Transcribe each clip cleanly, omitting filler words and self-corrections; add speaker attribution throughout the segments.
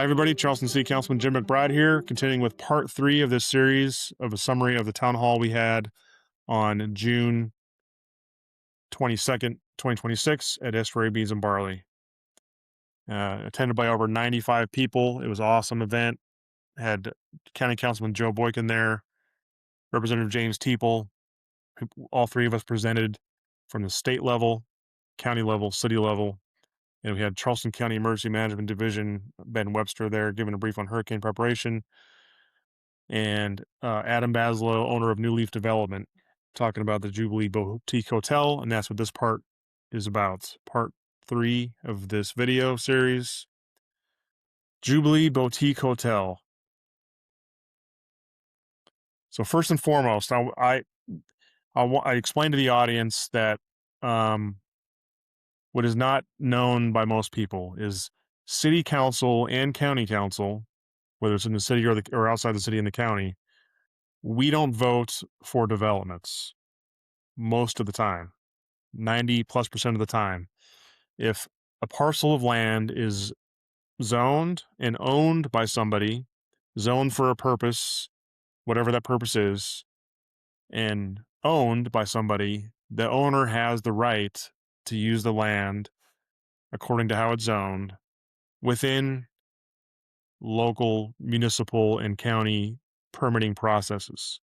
Speaker 1: Hi, everybody. Charleston City Councilman Jim McBride here, continuing with part 3 of this series of a summary of the town hall we had on June 22nd, 2026 at Estuary, Beans and Barley. Attended by over 95 people. It was an awesome event. Had County Councilman Joe Boykin there, Representative James Teeple. All three of us presented from the state level, county level, city level. And we had Charleston County Emergency Management Division, Ben Webster there, giving a brief on hurricane preparation. And Adam Baslow, owner of New Leaf Development, talking about the Jubilee Boutique Hotel. And that's what this part is about. Part 3 of this video series. Jubilee Boutique Hotel. So first and foremost, I explained to the audience that what is not known by most people is city council and county council, whether it's in the city or outside the city and the county, we don't vote for developments most of the time, 90+% of the time. If a parcel of land is zoned and owned by somebody, zoned for a purpose, whatever that purpose is, and owned by somebody, the owner has the right to use the land according to how it's zoned within local, municipal, and county permitting processes.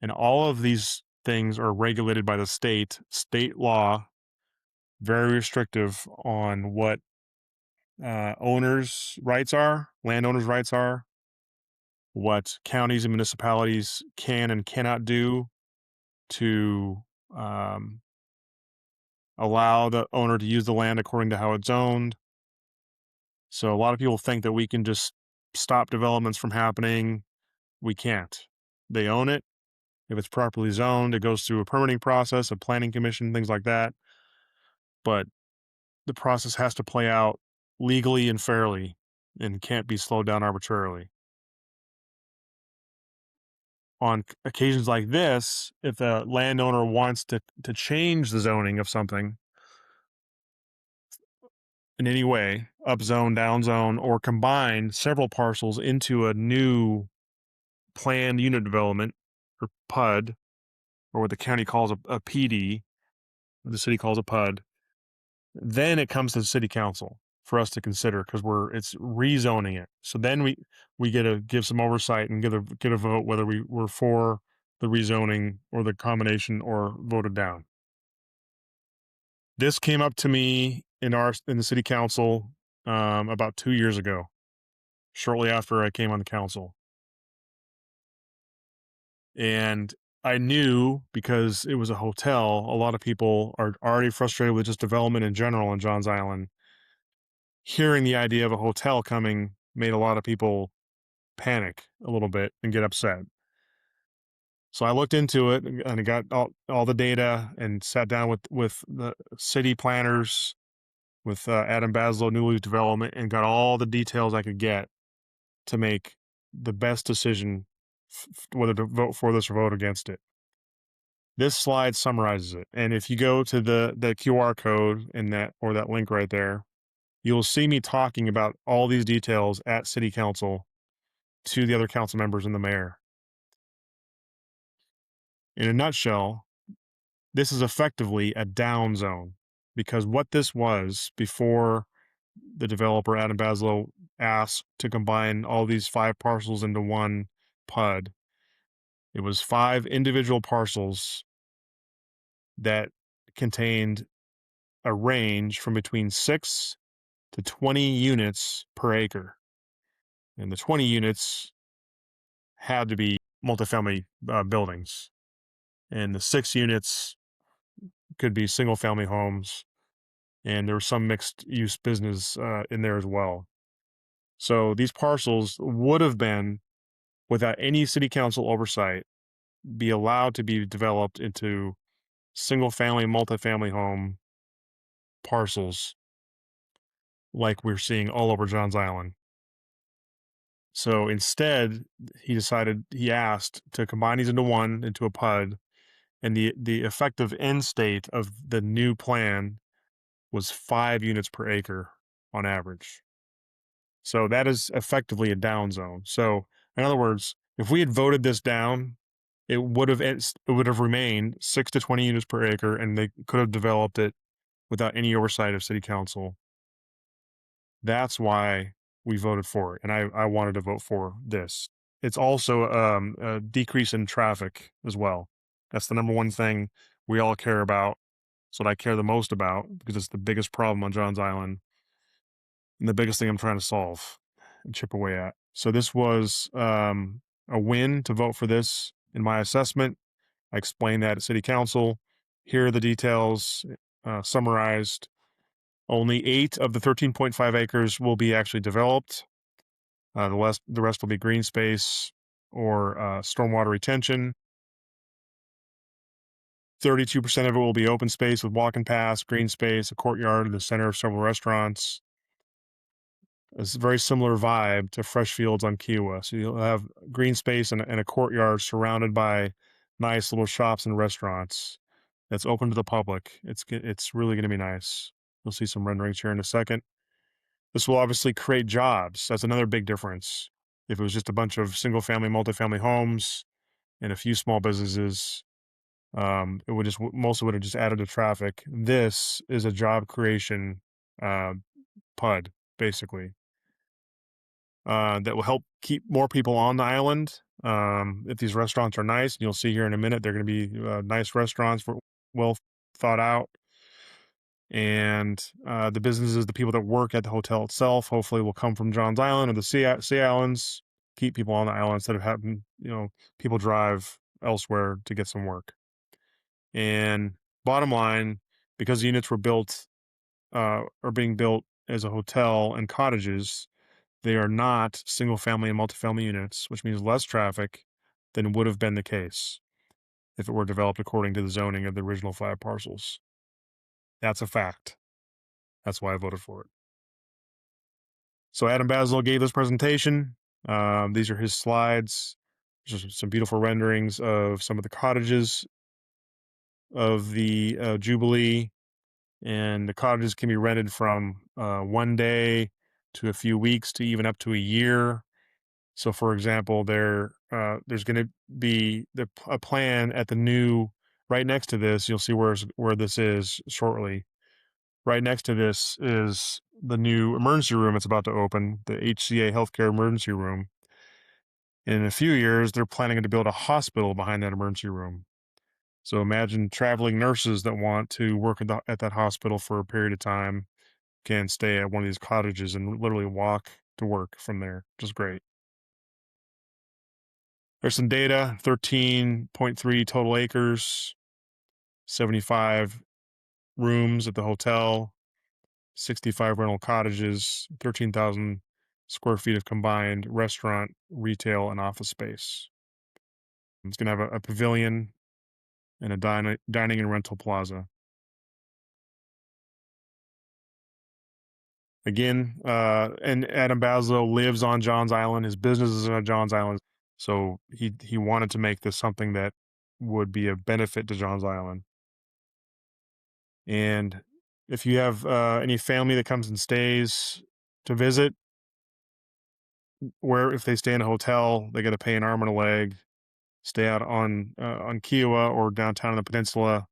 Speaker 1: And all of these things are regulated by the state law, very restrictive on what owners' rights are, landowners' rights are, what counties and municipalities can and cannot do to allow the owner to use the land according to how it's zoned. So a lot of people think that we can just stop developments from happening. We can't. They own it. If it's properly zoned, it goes through a permitting process, a planning commission, things like that. But the process has to play out legally and fairly and can't be slowed down arbitrarily. On occasions like this, if a landowner wants to change the zoning of something in any way, up zone, down zone, or combine several parcels into a new planned unit development, or PUD, or what the county calls a PD, or the city calls a PUD, then it comes to the city council for us to consider, because it's rezoning it. So then we get to give some oversight and get a vote whether we're for the rezoning or the combination or voted down. This came up to me in the city council about 2 years ago, shortly after I came on the council. And I knew, because it was a hotel, a lot of people are already frustrated with just development in general in Johns Island. Hearing the idea of a hotel coming made a lot of people panic a little bit and get upset. So I looked into it and I got all the data and sat down with the city planners, with Adam Baslow, New Leaf Development, and got all the details I could get to make the best decision whether to vote for this or vote against it. This slide summarizes it. And if you go to the QR code in that link right there, you'll see me talking about all these details at city council to the other council members and the mayor. In a nutshell, this is effectively a down zone, because what this was before the developer, Adam Baslow, asked to combine all these 5 parcels into one PUD, it was 5 individual parcels that contained a range from between 6 to 20 units per acre. And the 20 units had to be multifamily buildings. And the 6 units could be single family homes. And there was some mixed use business in there as well. So these parcels would have been, without any city council oversight, be allowed to be developed into single family, multifamily home parcels like we're seeing all over Johns Island. So instead, he asked to combine these into a PUD, and the effective end state of the new plan was 5 units per acre on average. So that is effectively a down zone. So in other words, if we had voted this down, it would have remained 6 to 20 units per acre, and they could have developed it without any oversight of city council. That's why we voted for it, and I wanted to vote for this. It's also a decrease in traffic as well. That's the number one thing we all care about. It's what I care the most about because it's the biggest problem on Johns Island and the biggest thing I'm trying to solve and chip away at. So this was a win to vote for this in my assessment. I explained that at City Council. Here are the details summarized. Only 8 of the 13.5 acres will be actually developed. The rest will be green space or stormwater retention. 32% of it will be open space with walking paths, green space, a courtyard in the center of several restaurants. It's a very similar vibe to Fresh Fields on Kiowa. So you'll have green space and a courtyard surrounded by nice little shops and restaurants that's open to the public. It's really going to be nice. You'll see some renderings here in a second. This will obviously create jobs. That's another big difference. If it was just a bunch of single-family, multifamily homes and a few small businesses, most of it would have just added to traffic. This is a job creation PUD, basically, that will help keep more people on the island. If these restaurants are nice, and you'll see here in a minute, they're going to be nice restaurants, well thought out. And the businesses, the people that work at the hotel itself, hopefully will come from Johns Island or the Sea Islands, keep people on the island instead of having, people drive elsewhere to get some work. And bottom line, because the units were are being built as a hotel and cottages, they are not single family and multifamily units, which means less traffic than would have been the case if it were developed according to the zoning of the original 5 parcels. That's a fact. That's why I voted for it. So Adam Basel gave this presentation. These are his slides. Just some beautiful renderings of some of the cottages of the Jubilee. And the cottages can be rented from 1 day to a few weeks to even up to a year. So, for example, there's going to be a plan at the new, right next to this. You'll see where this is shortly. Right next to this is the new emergency room that's about to open, the HCA Healthcare Emergency Room. In a few years, they're planning to build a hospital behind that emergency room. So imagine traveling nurses that want to work at that hospital for a period of time can stay at one of these cottages and literally walk to work from there. Just great. There's some data, 13.3 total acres, 75 rooms at the hotel, 65 rental cottages, 13,000 square feet of combined restaurant, retail, and office space. It's going to have a pavilion and a dining and rental plaza. Again, and Adam Baslow lives on Johns Island. His business is on Johns Island. So he wanted to make this something that would be a benefit to Johns Island. And if you have any family that comes and stays to visit, where if they stay in a hotel, they got to pay an arm and a leg. Stay out on Kiowa or downtown on the peninsula.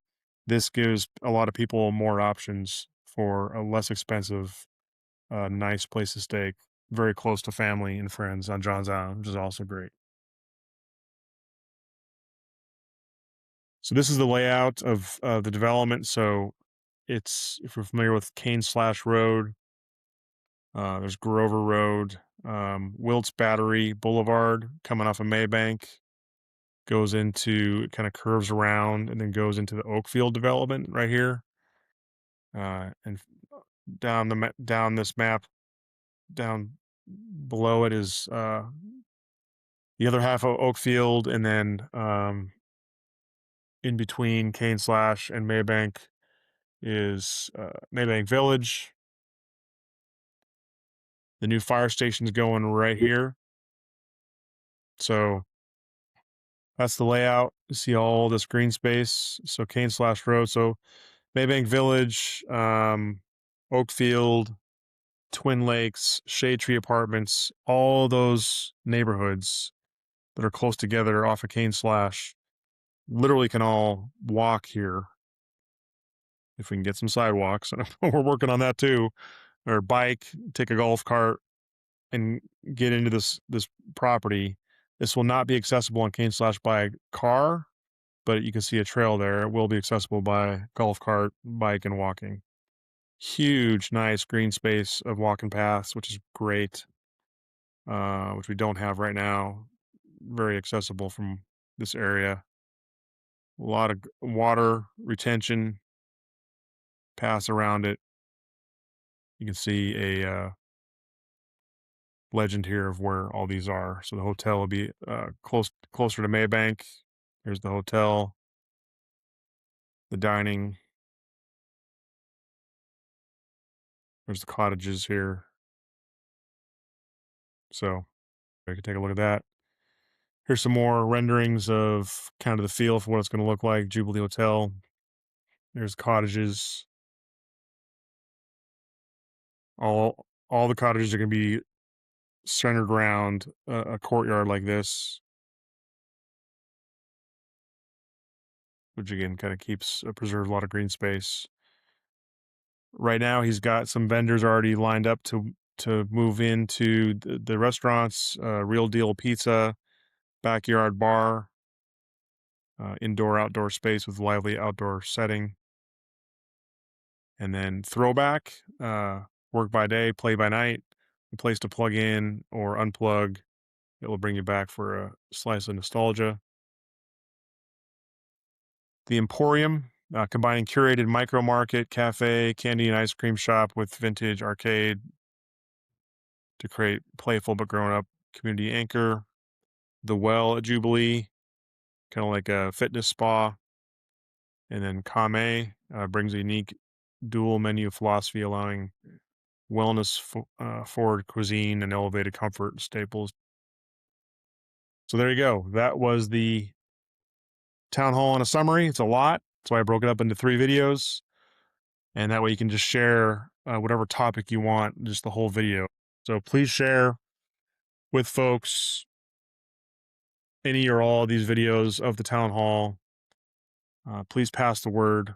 Speaker 1: This gives a lot of people more options for a less expensive, nice place to stay, very close to family and friends on Johns Island, which is also great. So this is the layout of the development. So it's, if you're familiar with Kane/Road, there's Grover Road, Wilt's Battery Boulevard coming off of Maybank, goes into, it kind of curves around and then goes into the Oakfield development right here. And down this map, down below it is the other half of Oakfield, and then in between Kane/ and Maybank is Maybank Village. The new fire station's going right here. So that's the layout. You see all this green space. So Kane/Road. So Maybank Village, Oakfield, Twin Lakes, Shade Tree Apartments, all those neighborhoods that are close together off of Cane Slash literally can all walk here if we can get some sidewalks. We're working on that too. Or bike, take a golf cart, and get into this property. This will not be accessible on Cane Slash by car, but you can see a trail there. It will be accessible by golf cart, bike, and walking. Huge, nice green space of walking paths, which is great, which we don't have right now. Very accessible from this area. A lot of water retention paths around it. You can see a legend here of where all these are. So the hotel will be closer to Maybank. Here's the hotel, the dining. There's the cottages here. So you can take a look at that. Here's some more renderings of kind of the feel for what it's going to look like. Jubilee Hotel. There's cottages. All the cottages are going to be centered around a courtyard like this, which again kind of preserves a lot of green space. Right now, he's got some vendors already lined up to move into the restaurants. Real Deal Pizza, backyard bar, indoor-outdoor space with lively outdoor setting. And then Throwback, work by day, play by night, a place to plug in or unplug. It will bring you back for a slice of nostalgia. The Emporium, combining curated micro market, cafe, candy and ice cream shop with vintage arcade to create playful but grown-up community anchor. The Well at Jubilee, kind of like a fitness spa. And then Kame brings a unique dual menu philosophy, allowing wellness forward cuisine and elevated comfort staples. So there you go. That was the town hall in a summary. It's a lot. That's why I broke it up into 3 videos. And that way you can just share whatever topic you want, just the whole video. So please share with folks any or all of these videos of the town hall. Please pass the word.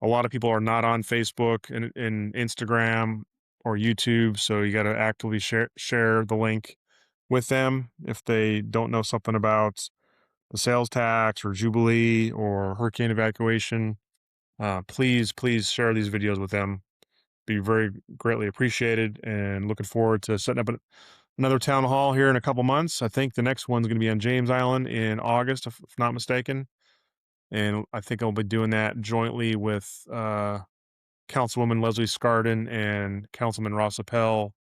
Speaker 1: A lot of people are not on Facebook and Instagram or YouTube, so you got to actively share the link with them if they don't know something about the sales tax or Jubilee or hurricane evacuation. Please share these videos with them. Be very greatly appreciated, and looking forward to setting up another town hall here in a couple months. I think the next one's going to be on James Island in August, if not mistaken. And I think I'll be doing that jointly with Councilwoman Leslie Scardon and Councilman Ross Appel,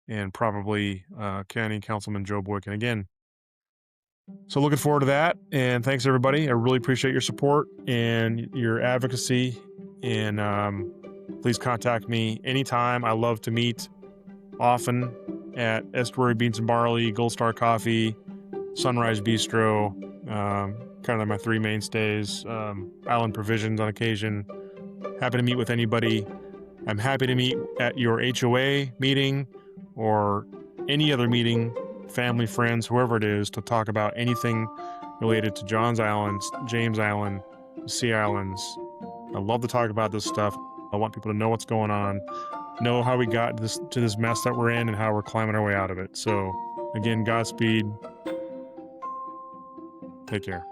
Speaker 1: and probably County Councilman Joe Boykin again. So looking forward to that, and thanks everybody. I really appreciate your support and your advocacy, and please contact me anytime. I love to meet often at Estuary Beans and Barley, Gold Star Coffee, Sunrise Bistro, kind of my 3 mainstays, Island Provisions on occasion. Happy to meet with anybody. I'm happy to meet at your HOA meeting or any other meeting, family, friends, whoever it is, to talk about anything related to Johns Island, James Island, Sea Islands. I love to talk about this stuff. I want people to know what's going on, know how we got to this mess that we're in and how we're climbing our way out of it. So again, Godspeed. Take care.